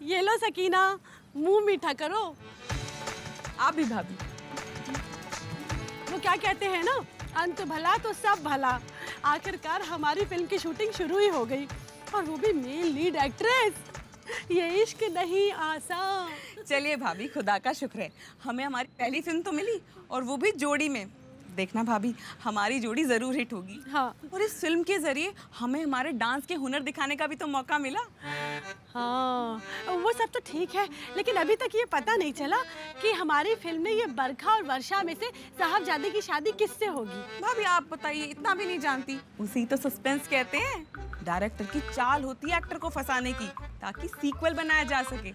ये लो सकीना, मुंह मीठा करो। आप भी भाभी। वो क्या कहते हैं ना, अंत भला तो सब भला। आखिरकार हमारी फिल्म की शूटिंग शुरू ही हो गई, और वो भी मेन लीड एक्ट्रेस। ये इश्क नहीं आसान। चलिए भाभी, खुदा का शुक्र है हमें हमारी पहली फिल्म तो मिली, और वो भी जोड़ी में। देखना भाभी, हमारी जोड़ी जरूर हिट होगी। हाँ। और इस फिल्म के जरिए हमें हमारे डांस के हुनर दिखाने का भी तो मौका मिला। हाँ, वो सब तो ठीक है, लेकिन अभी तक ये पता नहीं चला कि हमारी फिल्म में ये बरखा और वर्षा में से साहबजादे की शादी किससे होगी। भाभी आप बताइए, इतना भी नहीं जानती? उसी तो सस्पेंस कहते हैं। डायरेक्टर की चाल होती है एक्टर को फंसाने की, ताकि सीक्वल बनाया जा सके।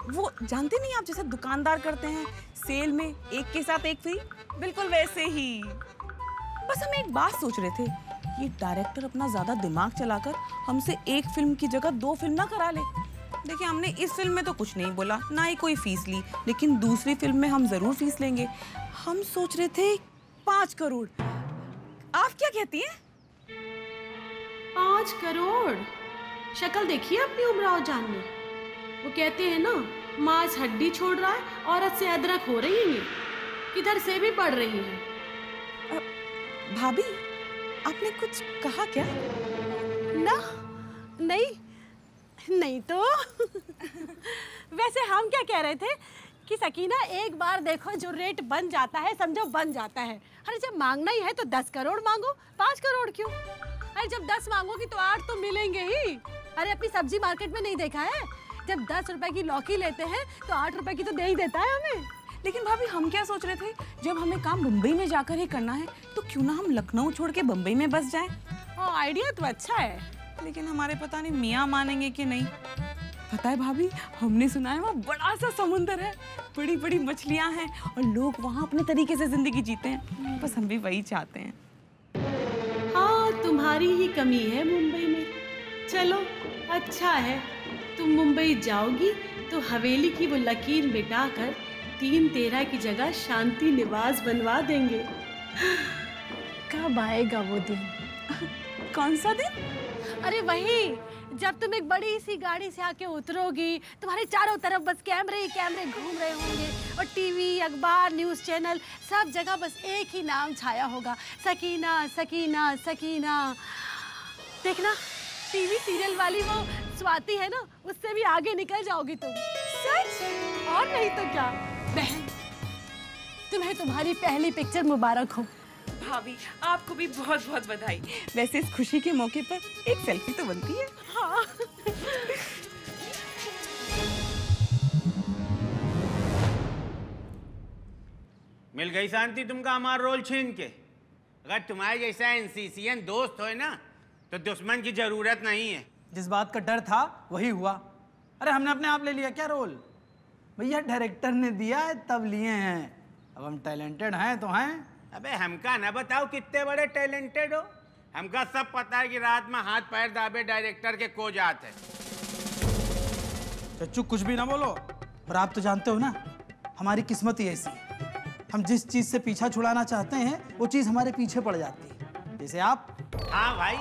वो जानते नहीं आप, जैसे दुकानदार करते हैं सेल में एक के साथ एक फ्री, बिल्कुल वैसे ही। बस हम एक बात सोच रहे थे, ये डायरेक्टर अपना ज्यादा दिमाग चलाकर हमसे एक फिल्म की जगह 2 फिल्म ना करा ले। देखिए, हमने इस फिल्म में तो कुछ नहीं बोला, ना ही कोई फीस ली, लेकिन दूसरी फिल्म में हम जरूर फीस लेंगे। हम सोच रहे थे 5 करोड़। आप क्या कहती हैं? 5 करोड़? शक्ल देखिए अपनी उमराव जान ने। वो कहते हैं ना, मांस हड्डी छोड़ रहा है, औरत से अदरक हो रही है, किधर से भी पड़ रही है। भाभी, आपने कुछ कहा क्या? ना, नहीं तो। वैसे हम क्या कह रहे थे कि सकीना, एक बार देखो जो रेट बन जाता है समझो बन जाता है। अरे जब मांगना ही है तो 10 करोड़ मांगो, 5 करोड़ क्यों? अरे जब 10 मांगोगी तो 8 तो मिलेंगे ही। अरे अपनी सब्जी मार्केट में नहीं देखा है, जब 10 रुपए की लौकी लेते हैं तो 8 रुपए की तो दे ही देता है हमें। लेकिन भाभी, हम क्या सोच रहे थे, जब हमें काम मुंबई में जाकर ही करना है तो क्यों ना हम लखनऊ छोड़ के बम्बई में बस जाएं? आइडिया तो अच्छा है, लेकिन हमारे पता नहीं मियाँ मानेंगे कि नहीं। पता है भाभी, हमने सुना है वहाँ बड़ा सा समुंदर है, बड़ी बड़ी मछलियाँ हैं, और लोग वहाँ अपने तरीके से जिंदगी जीते हैं। बस हम भी वही चाहते हैं। हाँ, तुम्हारी ही कमी है मुंबई में। चलो अच्छा है, तुम मुंबई जाओगी तो हवेली की वो लकीर मिटाकर 3-13 की जगह शांति निवास बनवा देंगे। कब आएगा वो दिन? कौन सा दिन? अरे वही, जब तुम एक बड़ी सी गाड़ी से आके उतरोगी, तुम्हारे चारों तरफ बस कैमरे ही कैमरे घूम रहे होंगे, और टीवी, अखबार, न्यूज़ चैनल, सब जगह बस एक ही नाम छाया होगा, सकीना सकीना सकीना। देखना, टीवी सीरियल वाली वो स्वाति है ना, उससे भी आगे निकल जाओगी तुम। सच? और नहीं तो क्या। बहन, तुम्हें तुम्हारी पहली पिक्चर मुबारक हो। भाभी, आपको भी बहुत बहुत बधाई। वैसे इस खुशी के मौके पर एक सेल्फी तो बनती है। हाँ। मिल गई शांति तुमका हमारा रोल छीन के। अगर तुम्हारे जैसा एनसीसीएन दोस्त हो ना, तो दुश्मन की जरूरत नहीं है। जिस बात का डर था वही हुआ। अरे हमने अपने आप ले लिया क्या रोल? भैया डायरेक्टर ने दिया है तब लिए हैं। अब हम टैलेंटेड हैं तो हैं। अबे हमका ना बताओ कितने बड़े टैलेंटेड हो। हमका सब पता है कि रात में हाथ पैर दाबे डायरेक्टर के को जात है। चच्चू कुछ भी ना बोलो। और आप तो जानते हो ना, हमारी किस्मत ही ऐसी है। हम जिस चीज से पीछा छुड़ाना चाहते हैं वो चीज हमारे पीछे पड़ जाती है। जैसे आप। हाँ भाई,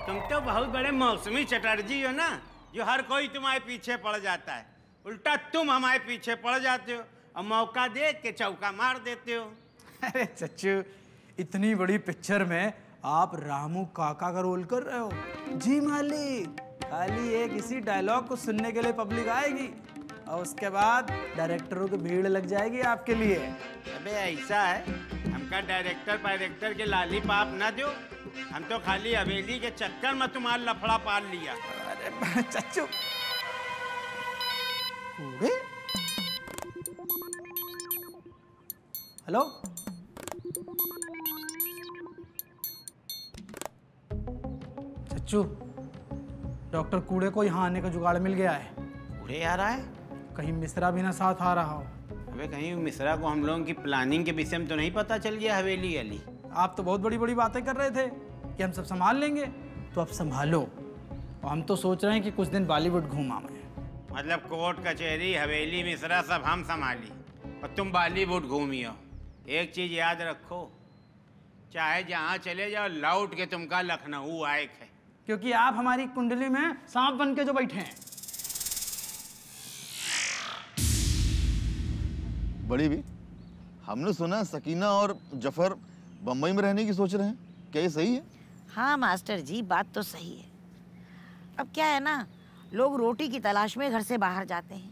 तुम तो बहुत बड़े मौसमी चटर्जी हो ना, जो हर कोई तुम्हारे पीछे पड़ जाता है। उल्टा तुम हमारे पीछे पड़ जाते हो और मौका देख के चौका मार देते हो। अरे चच्चू, इतनी बड़ी पिक्चर में आप रामू काका का रोल कर रहे हो। जी मालिक, खाली एक इसी डायलॉग को सुनने के लिए पब्लिक आएगी, और उसके बाद डायरेक्टरों की भीड़ लग जाएगी आपके लिए। अबे ऐसा है, हमका डायरेक्टर के लाली पाप ना दो। हम तो खाली हवेली के चक्कर में तुम्हारा लफड़ा पाल लिया। अरे चच्चू, हेलो, चच्चू, डॉक्टर कूड़े को यहाँ आने का जुगाड़ मिल गया है। कूड़े आ रहा है? कहीं मिश्रा भी ना साथ आ रहा हो। अबे कहीं मिश्रा को हम लोगों की प्लानिंग के विषय में तो नहीं पता चल गया हवेली वाली? आप तो बहुत बड़ी बड़ी बातें कर रहे थे कि हम सब संभाल लेंगे, तो अब संभालो। और हम तो सोच रहे हैं कि कुछ दिन बॉलीवुड घूम आए। मतलब कोर्ट कचहरी हवेली मिश्रा सब हम संभाली और तुम बॉलीवुड घूमी हो। एक चीज याद रखो, चाहे जहाँ चले जाओ लौट के तुमका लखनऊ आएक है। क्योंकि आप हमारी कुंडली में सांप बन के जो बैठे हैं। बड़ी भी, हमने सुना सकीना और जफर बम्बई में रहने की सोच रहे हैं, क्या ये सही है? हाँ मास्टर जी, बात तो सही है। अब क्या है ना, लोग रोटी की तलाश में घर से बाहर जाते हैं,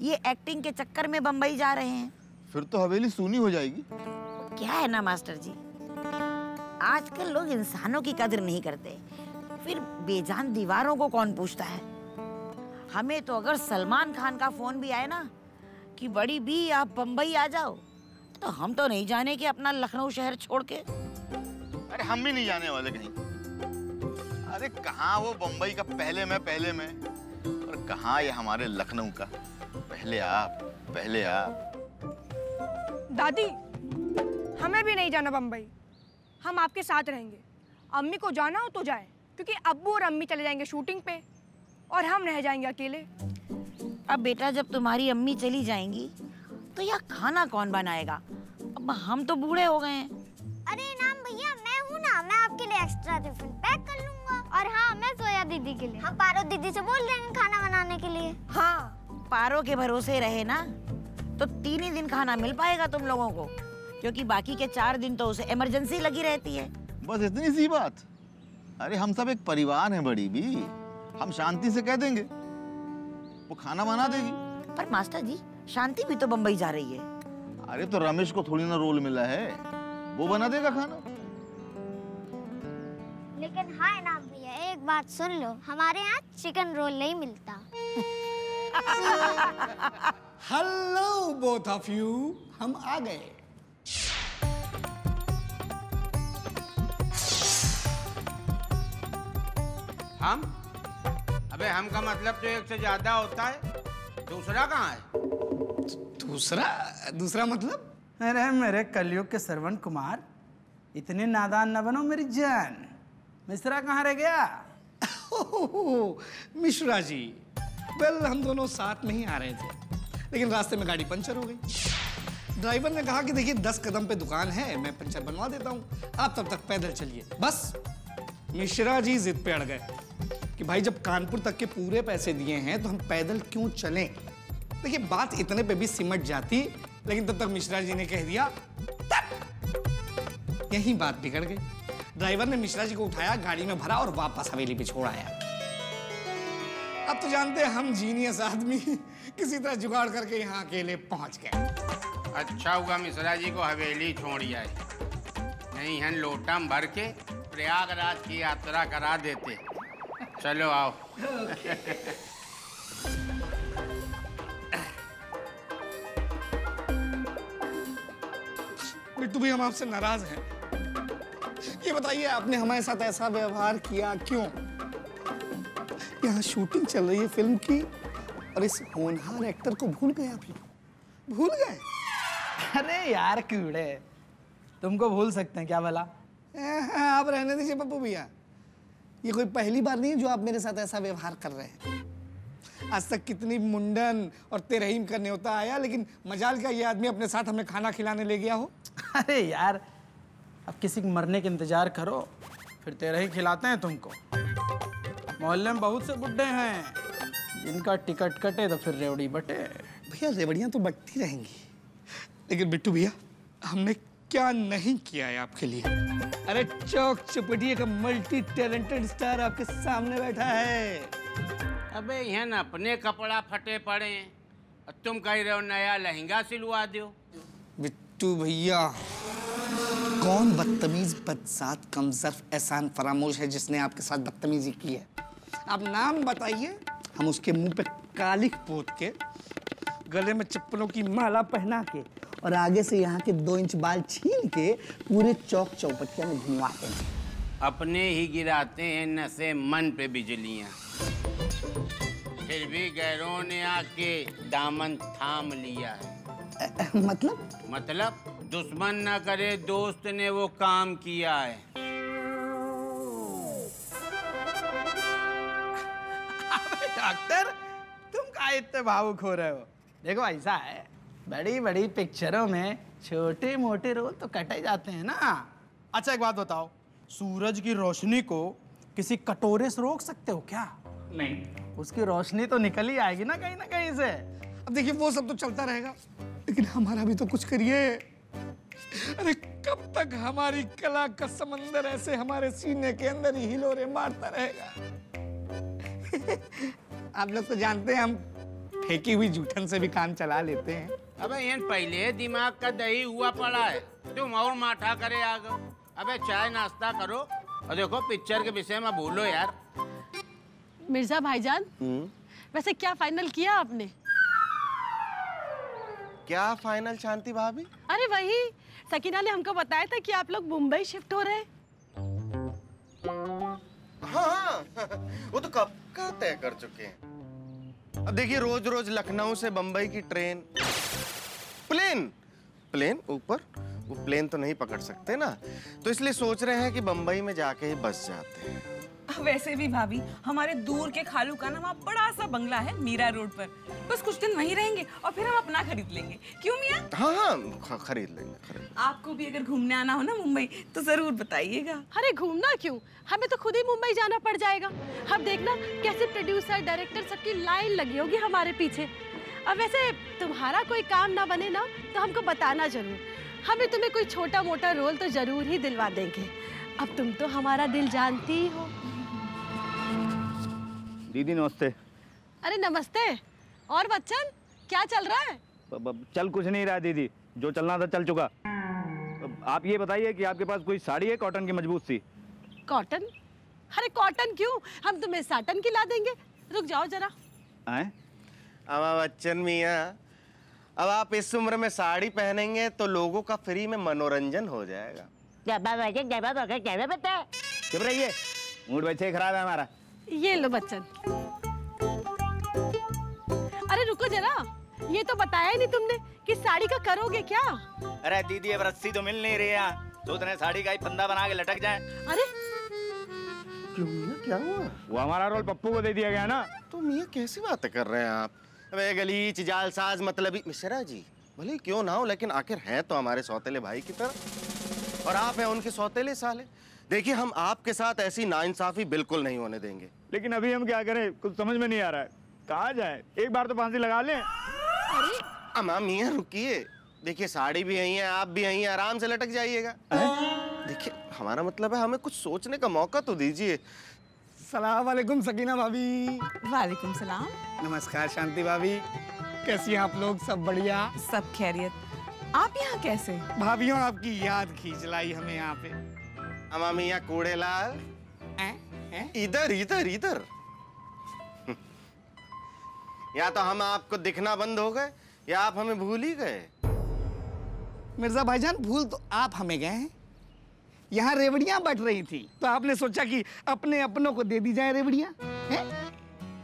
ये एक्टिंग के चक्कर में बम्बई जा रहे हैं। फिर तो हवेली सूनी हो जाएगी। क्या है ना मास्टर जी, आजकल लोग इंसानों की कदर नहीं करते, फिर बेजान दीवारों को कौन पूछता है। हमें तो अगर सलमान खान का फोन भी आए ना कि बड़ी भी आप बम्बई आ जाओ, तो हम तो नहीं जाने कि अपना लखनऊ शहर छोड़ के। अरे हम भी नहीं जाने वाले कहीं। अरे कहाँ वो बम्बई का पहले मैं और कहाँ ये हमारे लखनऊ का पहले आप। दादी, हमें भी नहीं जाना बम्बई, हम आपके साथ रहेंगे। अम्मी को जाना हो तो जाए, क्योंकि अब्बू और अम्मी चले जाएंगे शूटिंग पे और हम रह जाएंगे अकेले। अब बेटा, जब तुम्हारी अम्मी चली जाएंगी तो यहाँ खाना कौन बनाएगा? अब हम तो बूढ़े हो गए हैं। अरे इनाम भैया, मैं हूँ ना, मैं आपके लिए एक्स्ट्रा टिफिन पैक कर लूंगा। और हाँ, मैं जोया दीदी के लिए, हम पारो दीदी से बोल देंगे खाना बनाने के लिए। हाँ, पारो के भरोसे रहे ना तो 3 ही दिन खाना मिल पाएगा तुम लोगों को, क्योंकि बाकी के 4 दिन तो उसे इमरजेंसी लगी रहती है। बस इतनी सी बात। अरे हम सब एक परिवार हैं बड़ी भी, हम शांति से कह देंगे, वो खाना बना देगी। पर मास्टर जी, शांति भी तो बम्बई जा रही है। अरे तो रमेश को थोड़ी ना रोल मिला है, वो बना देगा खाना। लेकिन हाँ इनाम भैया, एक बात सुन लो, हमारे यहाँ चिकन रोल नहीं मिलता। हेलो बोथ ऑफ यू, हम आ गए। हम? अबे हम का मतलब तो एक से ज्यादा होता है, दूसरा कहाँ है? दूसरा मतलब? अरे मेरे कलयुग के श्रवण कुमार, इतने नादान न बनो मेरी जान। मिश्रा कहाँ रह गया? मिश्रा जी, वेल हम दोनों साथ में ही आ रहे थे, लेकिन रास्ते में गाड़ी पंचर हो गई। ड्राइवर ने कहा कि देखिए 10 कदम पे दुकान है, मैं पंचर बनवा देता हूँ, आप तब तक पैदल चलिए। बस मिश्रा जी जिद पे अड़ गए कि भाई जब कानपुर तक के पूरे पैसे दिए हैं तो हम पैदल क्यों चलें। देखिए बात इतने पे भी सिमट जाती, लेकिन तब तक मिश्रा जी ने कह दिया तब। यही बात बिगड़ गई। ड्राइवर ने मिश्रा जी को उठाया, गाड़ी में भरा और वापस हवेली पे छोड़ आया। अब तो जानते हैं हम जीनियस आदमी किसी तरह जुगाड़ करके यहाँ अकेले पहुंच गए। अच्छा हुआ मिश्रा जी को हवेली छोड़ आए, नहीं हम लोटम भर के प्रयागराज की यात्रा करा देते। चलो आओ। बिट्टू भी हम आपसे नाराज हैं। ये बताइए आपने हमारे साथ ऐसा व्यवहार किया क्यों? यहाँ शूटिंग चल रही है फिल्म की और इस होनहार एक्टर को भूल गए आप लोग? भूल गए? अरे यार कीड़े, तुमको भूल सकते हैं क्या भला? आप रहने दीजिए पप्पू भैया, ये कोई पहली बार नहीं है जो आप मेरे साथ ऐसा व्यवहार कर रहे हैं। आज तक कितनी मुंडन और तेरहीम का न्योता आया, लेकिन मजाल का ये आदमी अपने साथ हमें खाना खिलाने ले गया हो। अरे यार, अब किसी के मरने के इंतजार करो, फिर तेरे ही खिलाते हैं तुमको। मोहल्ले में बहुत से बुड्ढे हैं, जिनका टिकट कटे तो फिर रेवड़ी बटे। भैया रेवड़ियाँ तो बटती रहेंगी, लेकिन बिट्टू भैया हमने क्या नहीं किया है आपके लिए। अरे चौक चपटिया का मल्टी टैलेंटेड स्टार आपके सामने बैठा है। अबे यहाँ अपने कपड़ा फटे पड़े हैं और तुम कह रहे हो नया लहंगा सिलवा दो। बिट्टू भैया, कौन बदतमीज बदसात कमजर्फ एहसान फरामोश है जिसने आपके साथ बदतमीजी की है? आप नाम बताइए, हम उसके मुंह पे कालिक पोत के, गले में चप्पलों की माला पहना के और आगे से यहाँ के 2 इंच बाल छीन के पूरे चौक चौपटिया में घुमाते हैं। अपने ही गिराते हैं नशे मन पे बिजलियां, फिर भी गैरों ने आके दामन थाम लिया है। मतलब दुश्मन ना करे दोस्त ने वो काम किया है। डॉक्टर, तुम का इतने भावुक हो रहे हो? देखो ऐसा है, बड़ी बड़ी पिक्चरों में छोटे मोटे रोल तो कटे जाते हैं ना। अच्छा एक बात बताओ, सूरज की रोशनी को किसी कटोरे से रोक सकते हो क्या? नहीं। उसकी रोशनी तो निकल ही आएगी ना कहीं से। अब देखिए वो सब तो चलता रहेगा, लेकिन हमारा भी तो कुछ करिए। अरे कब तक हमारी कला का समंदर ऐसे हमारे सीने के अंदर ही हिलोरे मारता रहेगा? आप लोग तो जानते हैं हम फेंकी हुई जूठन से भी काम चला लेते हैं। अबे ये पहले दिमाग का दही हुआ पड़ा है, तुम और माठा करे आ गए। अबे चाय नाश्ता करो और देखो पिक्चर के विषय में भूलो यार। मिर्जा भाईजान, वैसे क्या फाइनल किया आपने? क्या फाइनल शांति भाभी? अरे वही, सकीना ने हमको बताया था कि आप लोग मुंबई शिफ्ट हो रहे हैं। हाँ, वो तो कब का तय कर चुके हैं। अब देखिए रोज रोज लखनऊ से बंबई की ट्रेन, प्लेन ऊपर, वो प्लेन तो नहीं पकड़ सकते ना, तो इसलिए सोच रहे हैं कि बंबई में जाके ही बस जाते हैं। वैसे भी भाभी, हमारे दूर के खालू का ना वहाँ बड़ा सा बंगला है मीरा रोड पर। बस कुछ दिन वहीं रहेंगे और फिर हम अपना खरीद लेंगे। क्यों मियाँ? हाँ, खरीद लेंगे। आपको भी अगर घूमने आना हो ना मुंबई तो जरूर बताइएगा। अरे घूमना क्यों, हमें तो खुद ही मुंबई जाना पड़ जाएगा। अब देखना कैसे प्रोड्यूसर डायरेक्टर सबकी लाइन लगी होगी हमारे पीछे। अब वैसे तुम्हारा कोई काम ना बने ना तो हमको बताना जरूर, हमें तुम्हें कोई छोटा मोटा रोल तो जरूर ही दिलवा देंगे। अब तुम तो हमारा दिल जानती ही हो। दीदी नमस्ते। अरे नमस्ते। और बच्चन क्या चल रहा है? चल कुछ नहीं रहा दीदी, जो चलना था चल चुका। आप ये बताइए कि आपके पास कोई साड़ी है कॉटन की मजबूत सी? कॉटन? अरे कॉटन क्यों, हम तुम्हें साटन की ला देंगे। रुक जाओ जरा। अब बच्चन मियाँ, अब आप इस उम्र में साड़ी पहनेंगे तो लोगों का फ्री में मनोरंजन हो जाएगा। चुप रहिए, मूड वैसे ही खराब है हमारा। ये लो बच्चन। अरे रुको जरा, ये तो बताया ही नहीं तुमने कि साड़ी का करोगे क्या? अरे दीदी अब रस्सी तो मिल नहीं रही है, सोच रहे साड़ी का ही फंदा बना के लटक जाए। अरे क्यों मियाँ, क्या हुआ? वो हमारा रोल पप्पू को दे दिया गया ना। तो मियाँ कैसी बातें कर रहे हैं आप? अबे गलीच जालसाज मतलबी मिश्रा जी, भले क्यों ना हो लेकिन आखिर हैं तो हमारे सौतेले भाई की तरह, और आप हैं उनके सौतेले साले। देखिए हम आपके साथ ऐसी नाइंसाफी बिल्कुल नहीं होने देंगे। लेकिन अभी हम क्या करें, कुछ समझ में नहीं आ रहा है। कहाँ जाए, एक बार तो फांसी लगा लें। अरे अम्मा मियाँ रुकिए, देखिए साड़ी भी यही है, आप भी यही हैं, आराम से लटक जाइएगा। देखिए हमारा मतलब है हमें कुछ सोचने का मौका तो दीजिए। सलाम वालेकुम सकीना भाभी। वालेकुम सलाम। नमस्कार शांति भाभी, कैसी हैं आप लोग? सब बढ़िया? सब खैरियत। आप यहाँ कैसे? भाभीयों आपकी याद खींच लाई हमें यहाँ पे। अम्मा मियाँ कूड़ेलाल, इधर इधर इधर। या तो हम आपको दिखना बंद हो गए या आप हमें भूल ही गए। मिर्जा भाईजान भूल तो आप हमें गए हैं। यहाँ रेवड़ियां बट रही थी तो आपने सोचा कि अपने अपनों को दे दी जाए रेवड़ियां, हैं?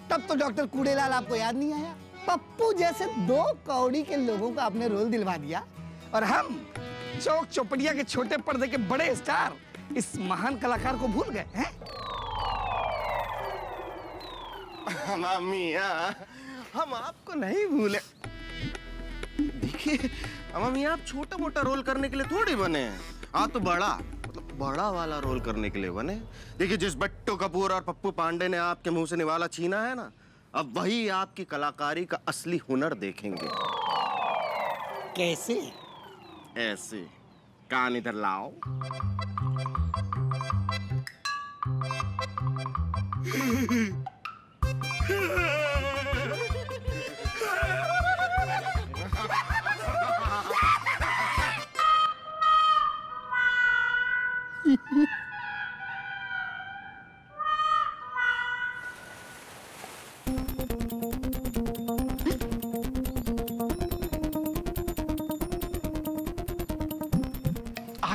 तब तो डॉक्टर कूड़ेलाल आपको याद नहीं आया। पप्पू जैसे 2 कौड़ी के लोगों का आपने रोल दिलवा दिया और हम चौक चौपड़िया के छोटे पर्दे के बड़े स्टार इस महान कलाकार को भूल गए हैं। मियाँ हम आपको नहीं भूले। देखिए अम्मा मियाँ आप छोटा मोटा रोल करने के लिए थोड़ी बने हैं, आप तो बड़ा वाला रोल करने के लिए बने। देखिए जिस बट्टू कपूर और पप्पू पांडे ने आपके मुंह से निवाला छीना है ना, अब वही आपकी कलाकारी का असली हुनर देखेंगे। कैसे? ऐसे, कान इधर लाओ।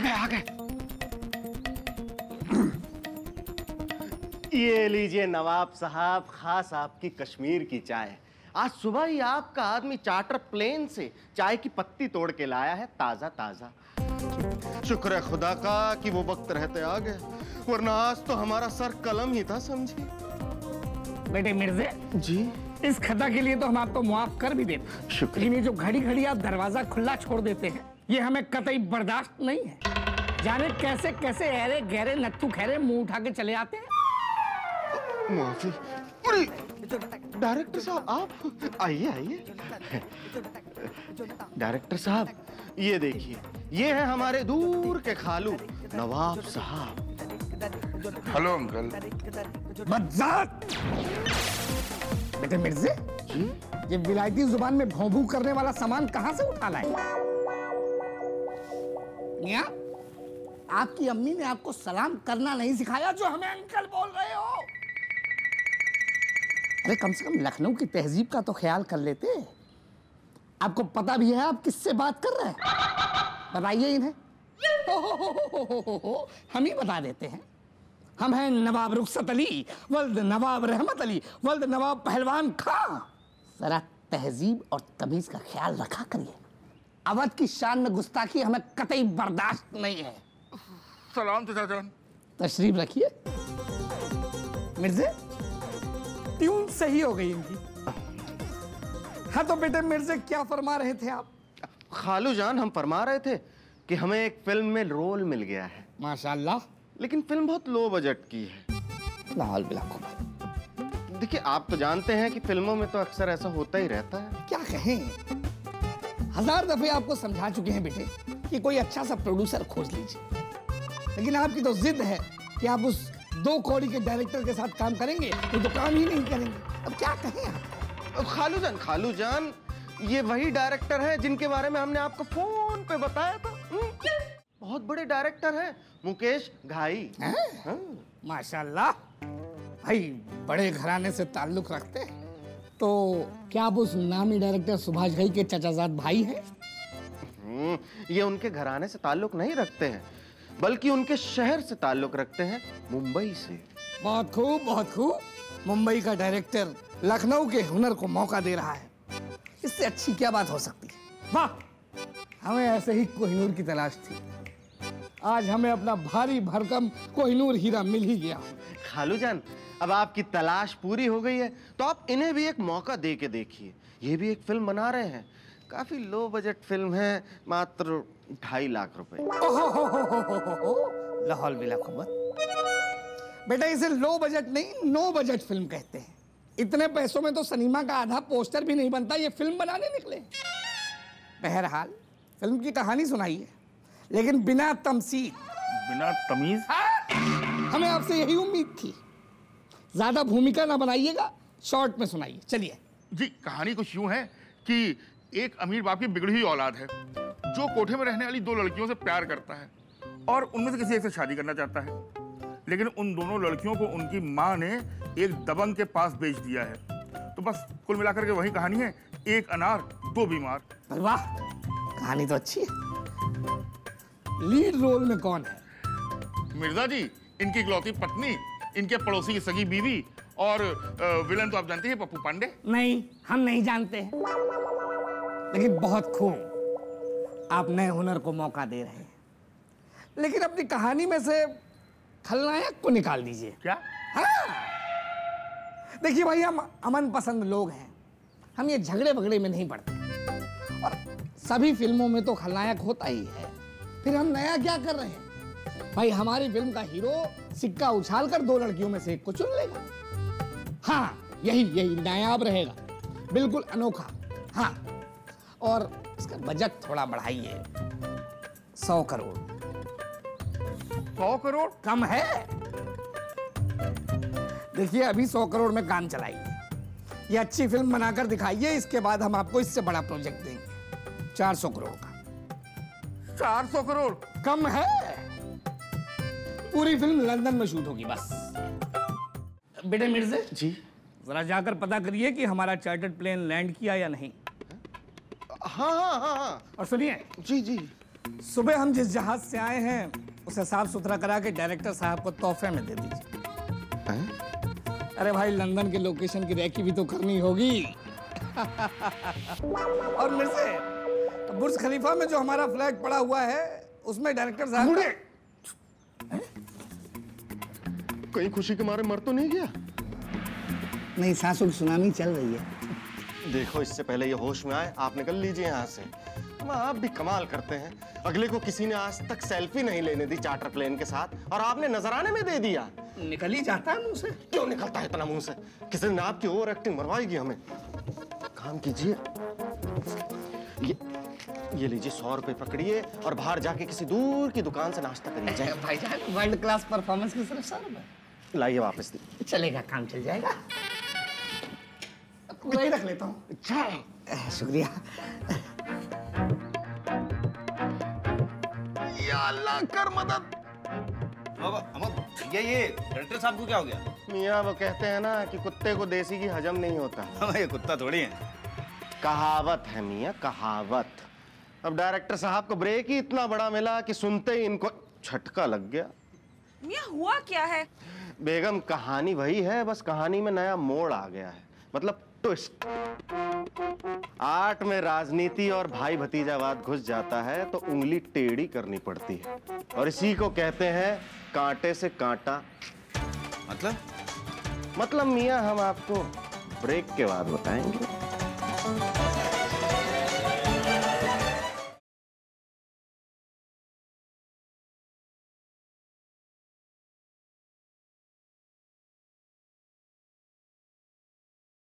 आ गए। ये लीजिए नवाब साहब, खास आपकी कश्मीर की चाय। आज सुबह ही आपका आदमी चार्टर प्लेन से चाय की पत्ती तोड़ के लाया है, ताजा ताजा। शुक्र है खुदा का कि वो वक्त रहते आ गए, वरना आज तो हमारा सर कलम ही था समझिए। बेटे मिर्जे जी, इस खता के लिए तो हम आपको मुआफ कर भी देते, शुक्र। लेकिन ये जो घड़ी घड़ी आप दरवाजा खुला छोड़ देते हैं ये हमें कतई बर्दाश्त नहीं है। जाने कैसे कैसे ऐरे गहरे नत्थू खैरे मुंह उठा के चले आते हैं। माफी। डायरेक्टर साहब आप आइए आइए। डायरेक्टर साहब ये देखिए, ये है हमारे दूर के खालू नवाब साहब। Hello uncle. बदजात बेटे मिर्जे, ये विलायती जुबान में भौं-भू करने वाला सामान कहां से उठा लाए? मियां, आपकी अम्मी ने आपको सलाम करना नहीं सिखाया जो हमें अंकल बोल रहे हो? अरे कम से कम लखनऊ की तहजीब का तो ख्याल कर लेते। आपको पता भी है आप किससे बात कर रहे हैं? बताइए इन्हें। हम ही बता देते हैं। हम हैं नवाब रुखसत अली वल्द नवाब रहमत अली वल्द नवाब पहलवान खां। जरा तहजीब और तमीज का ख्याल रखा करिए। अवध की शान में गुस्ताखी हमें कतई बर्दाश्त नहीं है। सलाम चाचा जान। तशरीफ रखिए। मिर्जे, ट्यून सही हो गई इनकी। हाँ तो बेटे मिर्जे, क्या फरमा रहे थे आप? खालू जान, हम फरमा रहे थे कि हमें एक फिल्म में रोल मिल गया है। माशाल्लाह। लेकिन फिल्म बहुत लो बजट की है। लाहौल बिलाको। देखिए, आप तो जानते हैं कि फिल्मों में तो अक्सर ऐसा होता ही रहता है। क्या कहें, 1000 दफे आपको समझा चुके हैं बेटे कि कोई अच्छा सा प्रोड्यूसर खोज लीजिए, लेकिन आपकी तो जिद है कि आप उस 2 कौड़ी के डायरेक्टर के साथ काम करेंगे, वो तो काम ही नहीं करेंगे। अब क्या कहें आप? खालू जान, ये वही डायरेक्टर हैं जिनके बारे में हमने आपको फोन पे बताया था। बहुत बड़े डायरेक्टर हैं, मुकेश घाई। माशाल्लाह, भाई बड़े घराने से ताल्लुक रखते हैं। तो क्या आप उस नामी डायरेक्टर सुभाष घई के चचाजाद भाई हैं? ये उनके घराने से ताल्लुक नहीं रखते हैं, बल्कि उनके शहर से ताल्लुक रखते हैं, मुंबई से। बहुत खूब, बहुत खूब। मुंबई का डायरेक्टर लखनऊ के हुनर को मौका दे रहा है, इससे अच्छी क्या बात हो सकती है? वाह, हमें ऐसे ही कोहिनूर की तलाश थी। आज हमें अपना भारी भरकम कोहिनूर हीरा मिल ही गया। खालू जान, अब आपकी तलाश पूरी हो गई है, तो आप इन्हें भी एक मौका दे के देखिए। ये भी एक फिल्म बना रहे हैं, काफी लो बजट फिल्म है, मात्र 2.5 लाख रुपए। लाहौल बिला कुव्वत। बेटा, इसे लो बजट नहीं, नो बजट फिल्म कहते हैं। इतने पैसों में तो सिनेमा का आधा पोस्टर भी नहीं बनता, ये फिल्म बनाने निकले। बहरहाल फिल्म की कहानी सुनाइए, लेकिन बिना तमसील, बिना तमीज। हमें आपसे यही उम्मीद थी। ज्यादा भूमिका ना बनाइएगा, शॉर्ट में सुनाइए। चलिए जी। कहानी कुछ यूं है कि एक अमीर बाप की बिगड़ी हुई औलाद है जो कोठे में रहने वाली 2 लड़कियों से प्यार करता है और उनमें से किसी एक से शादी करना चाहता है, लेकिन उन दोनों लड़कियों को उनकी माँ ने एक दबंग के पास बेच दिया है। तो बस कुल मिलाकर के वही कहानी है, एक अनार 2 बीमार। वाह, कहानी तो अच्छी है। लीड रोल में कौन है? मिर्जा जी, इनकी इकलौती पत्नी, इनके पड़ोसी की सगी बीवी, और विलन तो आप जानते हैं, पप्पू पांडे। नहीं, हम नहीं जानते हैं, लेकिन बहुत खूब आप नए हुनर को मौका दे रहे हैं। लेकिन अपनी कहानी में से खलनायक को निकाल दीजिए। क्या? हाँ, देखिए भाई, हम अमन पसंद लोग हैं, हम ये झगड़े वगड़े में नहीं पड़ते, और सभी फिल्मों में तो खलनायक होता ही है। फिर हम नया क्या कर रहे हैं? भाई, हमारी फिल्म का हीरो सिक्का उछालकर 2 लड़कियों में से एक को चुन लेगा। हाँ, यही नायाब रहेगा, बिल्कुल अनोखा। हाँ, और इसका बजट थोड़ा बढ़ाइए, 100 करोड़। 100 करोड़ कम है? देखिए, अभी 100 करोड़ में काम चलाइए, ये अच्छी फिल्म बनाकर दिखाइए, इसके बाद हम आपको इससे बड़ा प्रोजेक्ट देंगे, 400 करोड़ का। 400 करोड़ कम है? पूरी फिल्म लंदन में शूट होगी बस। बेटे मिर्जे जी, जरा जाकर पता करिए कि हमारा चार्टर्ड प्लेन लैंड किया या नहीं। हाँ। और सुनिए जी, सुबह हम जिस जहाज से आए हैं उसे साफ सुथरा करा के डायरेक्टर साहब को तोहफे में दे दीजिए। अरे भाई, लंदन के लोकेशन की रेकी भी तो करनी होगी। और मिर्जे, बुर्ज खलीफा में जो हमारा फ्लैग पड़ा हुआ है उसमें डायरेक्टर साहब कहीं खुशी के मारे मर तो नहीं गया? नहीं, सांसों की सुनामी चल रही है। देखो, इससे पहले ये होश में आए आप निकल लीजिए यहाँ से। आप भी कमाल करते हैं। अगले को किसी ने आज तक सेल्फी नहीं लेने दी चार्टर प्लेन के साथ, और आपने नजराने में दे दिया। निकल ही जाता है मुंह से। क्यों निकलता है इतना मुंह से? किसी दिन आपकी ओवर एक्टिंग मरवाएगी हमें। काम कीजिए, ये लीजिए 100 रुपए पकड़िए और बाहर जाके किसी दूर की दुकान से नाश्ता करिए। जाए भाईजान, वर्ल्ड क्लास परफॉर्मेंस की सिर्फ 100 रुपए। लाइए वापस दी। चलेगा, काम चल जाएगा। पूरा ही रख लेता हूँ। शुक्रिया। या अल्लाह कर मदद। ये डायरेक्टर साहब को क्या हो गया? मियाँ वो कहते हैं ना कि कुत्ते को देसी की हजम नहीं होता। ये कुत्ता थोड़ी है। कहावत है मियाँ, कहावत। अब डायरेक्टर साहब को ब्रेक ही इतना बड़ा मिला कि सुनते ही इनको झटका लग गया। मियाँ हुआ क्या है? बेगम, कहानी वही है, बस कहानी में नया मोड़ आ गया है, मतलब ट्विस्ट। आर्ट में राजनीति और भाई भतीजावाद घुस जाता है तो उंगली टेढ़ी करनी पड़ती है, और इसी को कहते हैं कांटे से कांटा। मतलब मियाँ हम आपको ब्रेक के बाद बताएंगे।